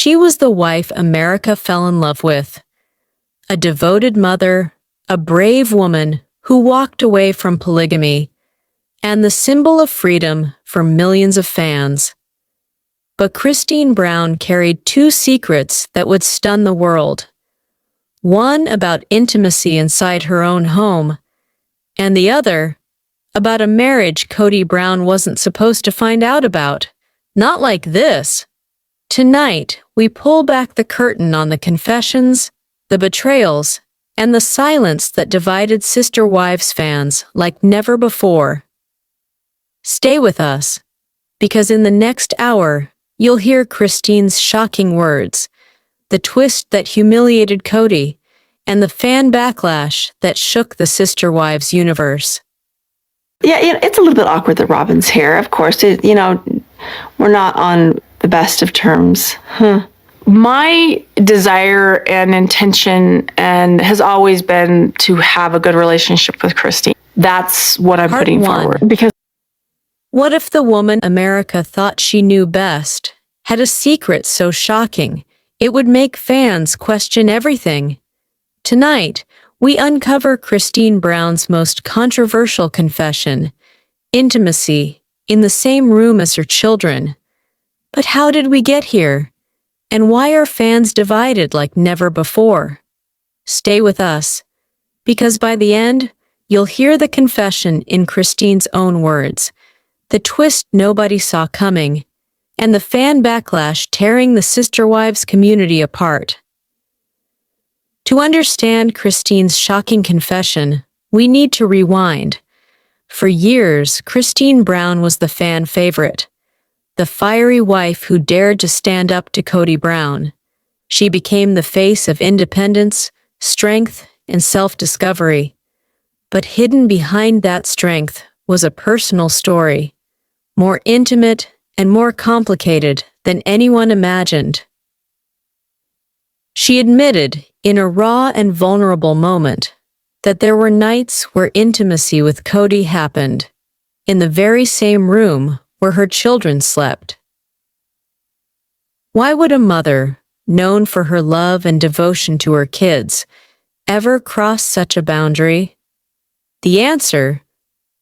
she was the wife America fell in love with. A devoted mother, a brave woman who walked away from polygamy, and the symbol of freedom for millions of fans. But Kody Brown carried two secrets that would stun the world. One about intimacy inside her own home, and the other about a marriage Kody Brown wasn't supposed to find out about. Not like this. Tonight, we pull back the curtain on the confessions, the betrayals, and the silence that divided Sister Wives fans like never before. Stay with us, because in the next hour, you'll hear Kody's shocking words, the twist that humiliated Kody, and the fan backlash that shook the Sister Wives universe. Yeah, it's a little bit awkward that Robin's here. Of course, we're not on the best of terms. My desire and intention has always been to have a good relationship with Kody. That's what I'm putting forward. Because what if the woman America thought she knew best had a secret so shocking it would make fans question everything? Tonight, we uncover Kody Brown's most controversial confession, intimacy, in the same room as her children. But how did we get here? And why are fans divided like never before? Stay with us, because by the end, you'll hear the confession in Kody's own words, the twist nobody saw coming, and the fan backlash tearing the Sister Wives community apart. To understand Kody's shocking confession, we need to rewind. For years, Kody Brown was the fan favorite, the fiery wife who dared to stand up to Kody Brown. She became the face of independence, strength, and self-discovery. But hidden behind that strength was a personal story, more intimate and more complicated than anyone imagined. She admitted, in a raw and vulnerable moment, that there were nights where intimacy with Kody happened, in the very same room where her children slept. Why would a mother, known for her love and devotion to her kids, ever cross such a boundary? The answer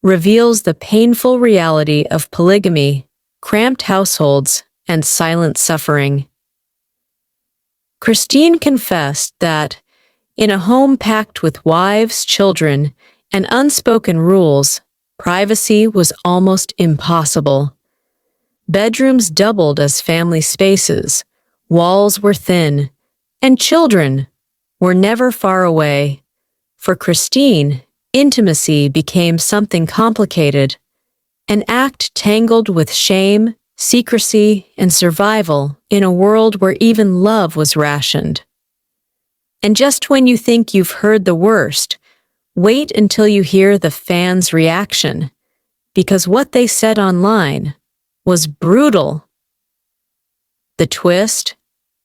reveals the painful reality of polygamy, cramped households, and silent suffering. Kody confessed that, in a home packed with wives, children, and unspoken rules, privacy was almost impossible. Bedrooms doubled as family spaces, walls were thin, and children were never far away. For Kody, intimacy became something complicated, an act tangled with shame, secrecy, and survival in a world where even love was rationed. And just when you think you've heard the worst, wait until you hear the fans' reaction, because what they said online was brutal. The twist?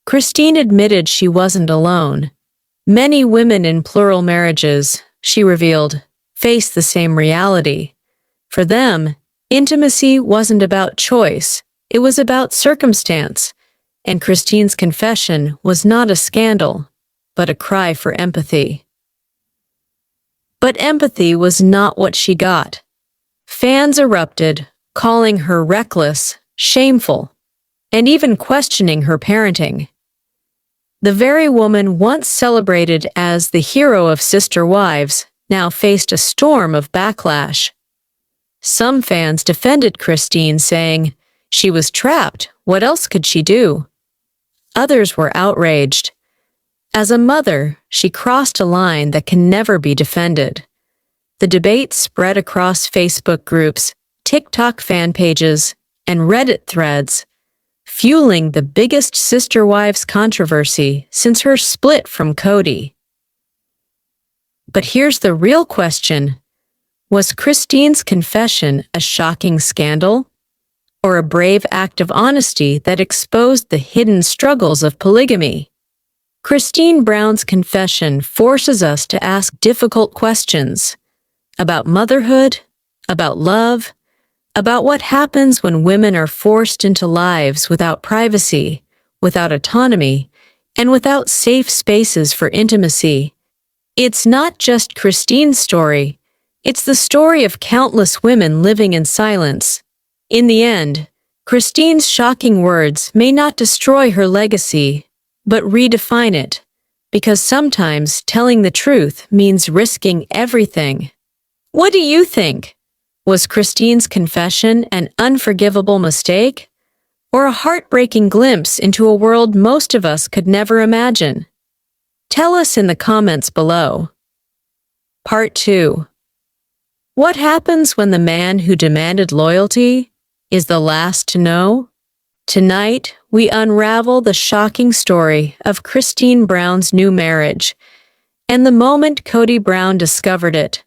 Kody admitted she wasn't alone. Many women in plural marriages, she revealed, face the same reality. For them, intimacy wasn't about choice, it was about circumstance, and Kody's confession was not a scandal, but a cry for empathy. But empathy was not what she got. Fans erupted, calling her reckless, shameful, and even questioning her parenting. The very woman once celebrated as the hero of Sister Wives now faced a storm of backlash. Some fans defended Kody, saying, "She was trapped, what else could she do?" Others were outraged. As a mother, she crossed a line that can never be defended. The debate spread across Facebook groups, TikTok fan pages, and Reddit threads, fueling the biggest Sister Wives controversy since her split from Kody. But here's the real question. Was Kody's confession a shocking scandal, or a brave act of honesty that exposed the hidden struggles of polygamy? Kody Brown's confession forces us to ask difficult questions about motherhood, about love, about what happens when women are forced into lives without privacy, without autonomy, and without safe spaces for intimacy. It's not just Christine's story, it's the story of countless women living in silence. In the end, Christine's shocking words may not destroy her legacy, but redefine it, because sometimes telling the truth means risking everything. What do you think? Was Christine's confession an unforgivable mistake, or a heartbreaking glimpse into a world most of us could never imagine? Tell us in the comments below. Part 2. What happens when the man who demanded loyalty is the last to know? Tonight, we unravel the shocking story of Kody Brown's new marriage, and the moment Kody Brown discovered it,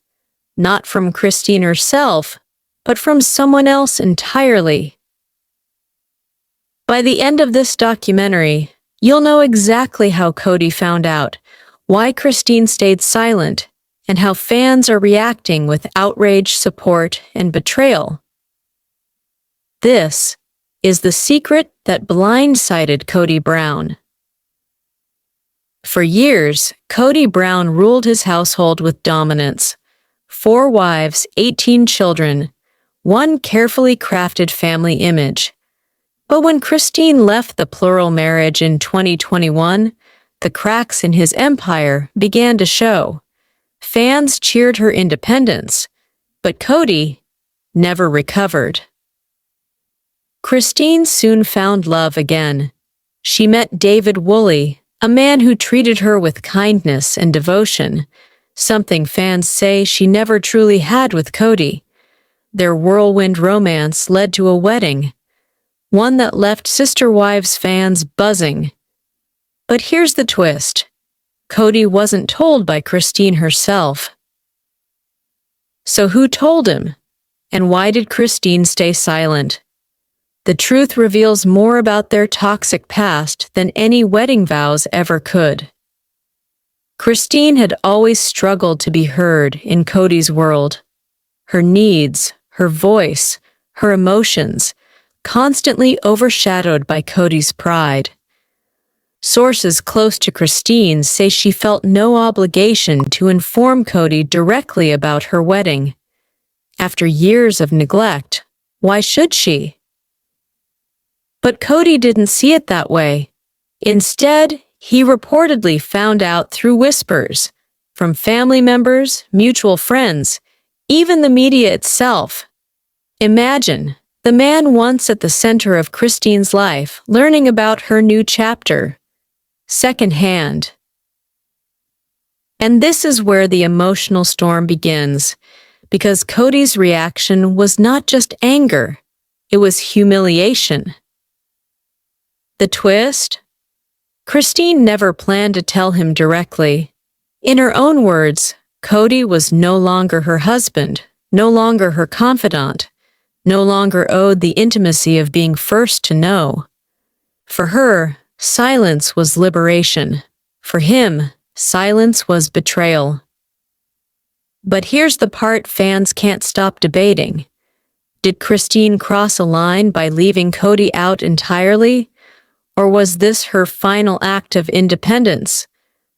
not from Christine herself, but from someone else entirely. By the end of this documentary, you'll know exactly how Kody found out, why Christine stayed silent, and how fans are reacting with outrage, support, and betrayal. This is the secret that blindsided Kody Brown. For years, Kody Brown ruled his household with dominance. 4 wives, 18 children, one carefully crafted family image. But when Christine left the plural marriage in 2021, the cracks in his empire began to show. Fans cheered her independence, but Kody never recovered. Christine soon found love again. She met David Woolley, a man who treated her with kindness and devotion, something fans say she never truly had with Kody. Their whirlwind romance led to a wedding, one that left Sister Wives fans buzzing. But here's the twist. Kody wasn't told by Christine herself. So who told him? And why did Christine stay silent? The truth reveals more about their toxic past than any wedding vows ever could. Christine had always struggled to be heard in Kody's world. Her needs, her voice, her emotions, constantly overshadowed by Kody's pride. Sources close to Christine say she felt no obligation to inform Kody directly about her wedding. After years of neglect, why should she? But Kody didn't see it that way. Instead, he reportedly found out through whispers, from family members, mutual friends, even the media itself. Imagine, the man once at the center of Christine's life learning about her new chapter, secondhand. And this is where the emotional storm begins, because Kody's reaction was not just anger, it was humiliation. The twist? Christine never planned to tell him directly. In her own words, Kody was no longer her husband, no longer her confidant, no longer owed the intimacy of being first to know. For her, silence was liberation. For him, silence was betrayal. But here's the part fans can't stop debating. Did Christine cross a line by leaving Kody out entirely? Or was this her final act of independence?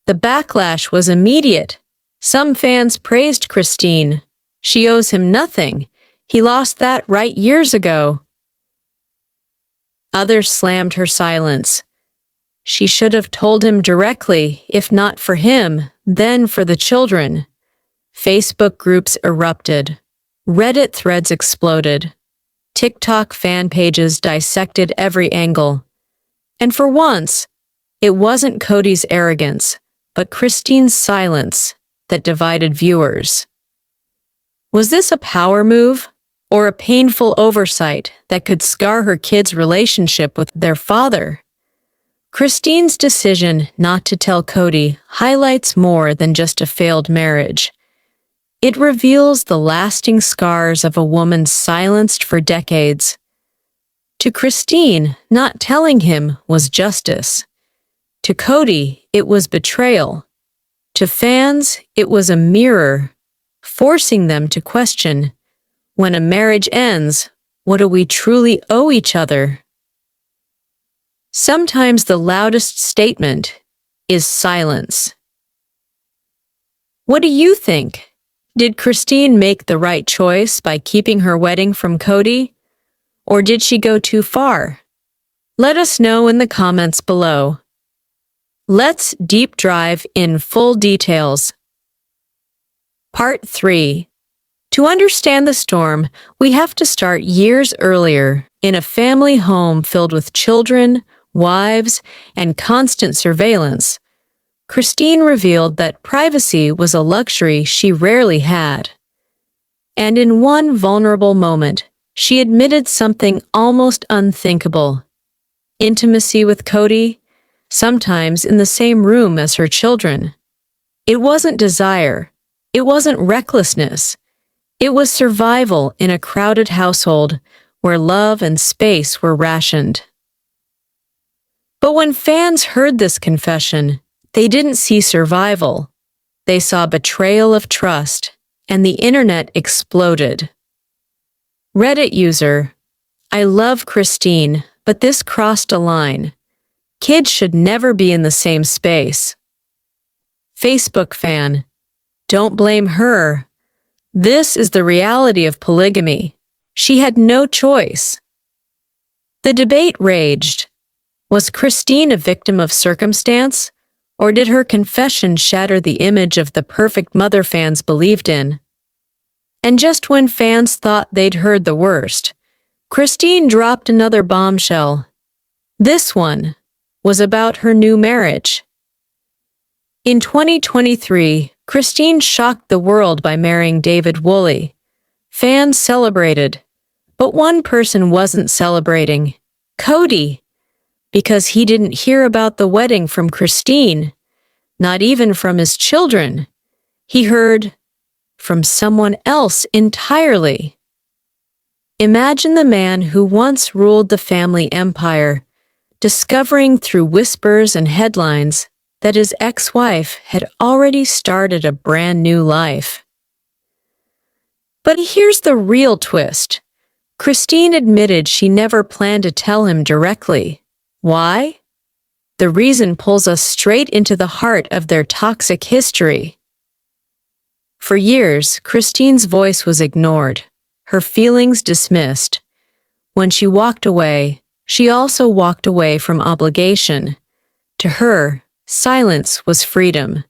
The backlash was immediate. Some fans praised Christine. She owes him nothing. He lost that right years ago. Others slammed her silence. She should have told him directly, if not for him, then for the children. Facebook groups erupted. Reddit threads exploded. TikTok fan pages dissected every angle. And for once, it wasn't Kody's arrogance, but Christine's silence that divided viewers. Was this a power move, or a painful oversight that could scar her kids' relationship with their father? Christine's decision not to tell Kody highlights more than just a failed marriage. It reveals the lasting scars of a woman silenced for decades. To Christine, not telling him was justice. To Kody, it was betrayal. To fans, it was a mirror, forcing them to question, when a marriage ends, what do we truly owe each other? Sometimes the loudest statement is silence. What do you think? Did Christine make the right choice by keeping her wedding from Kody? Or did she go too far? Let us know in the comments below. Let's deep dive in full details. Part 3. To understand the storm, we have to start years earlier, in a family home filled with children, wives, and constant surveillance. Christine revealed that privacy was a luxury she rarely had. And in one vulnerable moment, she admitted something almost unthinkable. Intimacy with Kody, sometimes in the same room as her children. It wasn't desire. It wasn't recklessness. It was survival in a crowded household where love and space were rationed. But when fans heard this confession, they didn't see survival. They saw betrayal of trust, and the internet exploded. Reddit user, I love Christine, but this crossed a line. Kids should never be in the same space. Facebook fan, don't blame her. This is the reality of polygamy. She had no choice. The debate raged. Was Christine a victim of circumstance, or did her confession shatter the image of the perfect mother fans believed in? And just when fans thought they'd heard the worst, Christine dropped another bombshell. This one was about her new marriage. In 2023, Christine shocked the world by marrying David Woolley. Fans celebrated, but one person wasn't celebrating, Kody, because he didn't hear about the wedding from Christine, not even from his children. He heard from someone else entirely. Imagine the man who once ruled the family empire, discovering through whispers and headlines that his ex-wife had already started a brand new life. But here's the real twist. Christine admitted she never planned to tell him directly. Why? The reason pulls us straight into the heart of their toxic history. For years, Christine's voice was ignored, her feelings dismissed. When she walked away, she also walked away from obligation. To her, silence was freedom.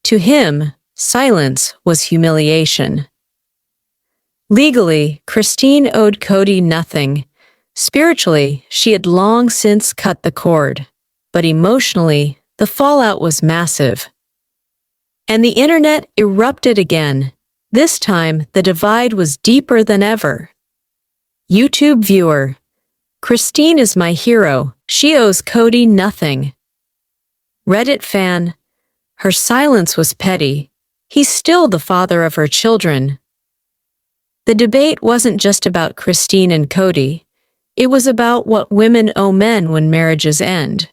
To him, silence was humiliation. Legally, Christine owed Kody nothing. Spiritually, she had long since cut the cord. But emotionally, the fallout was massive. And the internet erupted again. This time, the divide was deeper than ever. YouTube viewer, Christine is my hero. She owes Kody nothing. Reddit fan, her silence was petty. He's still the father of her children. The debate wasn't just about Christine and Kody. It was about what women owe men when marriages end.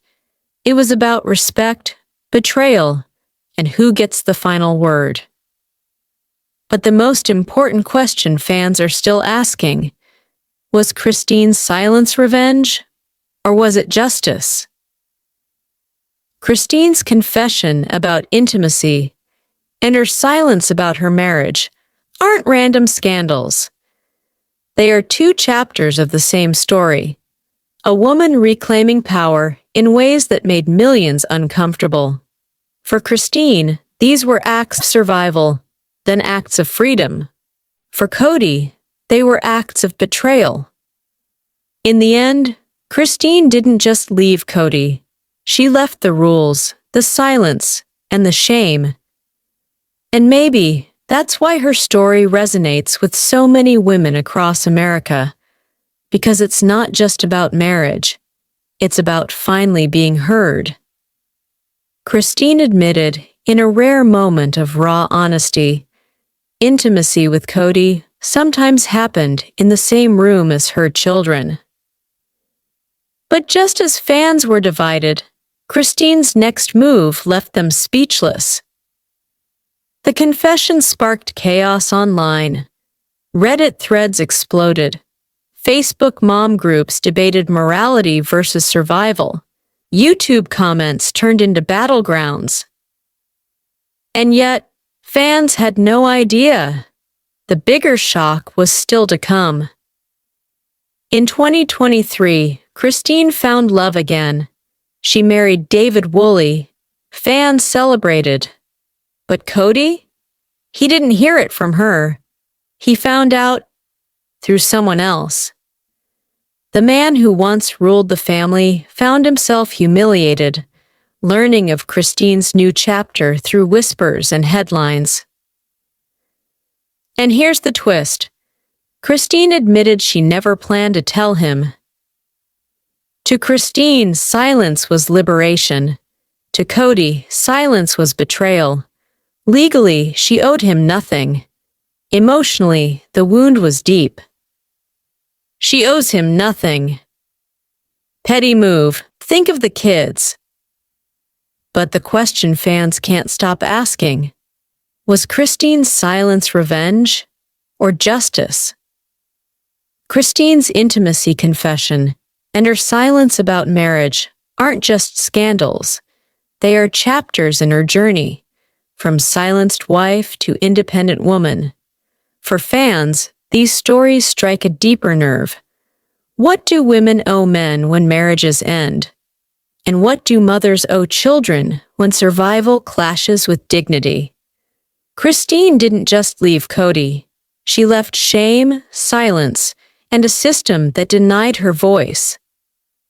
It was about respect, betrayal, and who gets the final word. But the most important question fans are still asking, was Christine's silence revenge, or was it justice? Christine's confession about intimacy and her silence about her marriage aren't random scandals. They are two chapters of the same story, a woman reclaiming power in ways that made millions uncomfortable. For Christine, these were acts of survival, then acts of freedom. For Kody, they were acts of betrayal. In the end, Christine didn't just leave Kody. She left the rules, the silence, and the shame. And maybe that's why her story resonates with so many women across America, because it's not just about marriage. It's about finally being heard. Christine admitted, in a rare moment of raw honesty, intimacy with Kody sometimes happened in the same room as her children. But just as fans were divided, Christine's next move left them speechless. The confession sparked chaos online. Reddit threads exploded. Facebook mom groups debated morality versus survival. YouTube comments turned into battlegrounds. And yet, fans had no idea. The bigger shock was still to come. In 2023, Christine found love again. She married David Woolley. Fans celebrated. But Kody? He didn't hear it from her. He found out through someone else. The man who once ruled the family found himself humiliated, learning of Christine's new chapter through whispers and headlines. And here's the twist. Christine admitted she never planned to tell him. To Christine, silence was liberation. To Kody, silence was betrayal. Legally, she owed him nothing. Emotionally, the wound was deep. She owes him nothing. Petty move. Think of the kids. But the question fans can't stop asking, was Christine's silence revenge or justice? Christine's intimacy confession and her silence about marriage aren't just scandals. They are chapters in her journey, from silenced wife to independent woman. For fans, these stories strike a deeper nerve. What do women owe men when marriages end? And what do mothers owe children when survival clashes with dignity? Christine didn't just leave Kody. She left shame, silence, and a system that denied her voice.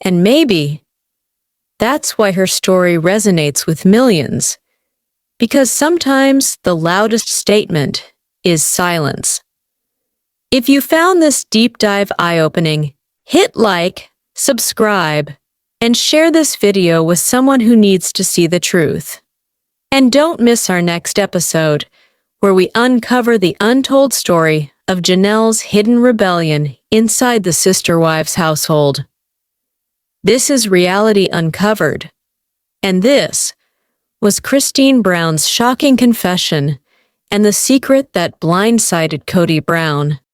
And maybe that's why her story resonates with millions. Because sometimes the loudest statement is silence. If you found this deep dive eye-opening, hit like, subscribe, and share this video with someone who needs to see the truth. And don't miss our next episode, where we uncover the untold story of Janelle's hidden rebellion inside the sister wives' household. This is Reality Uncovered, and this was Christine Brown's shocking confession and the secret that blindsided Kody Brown.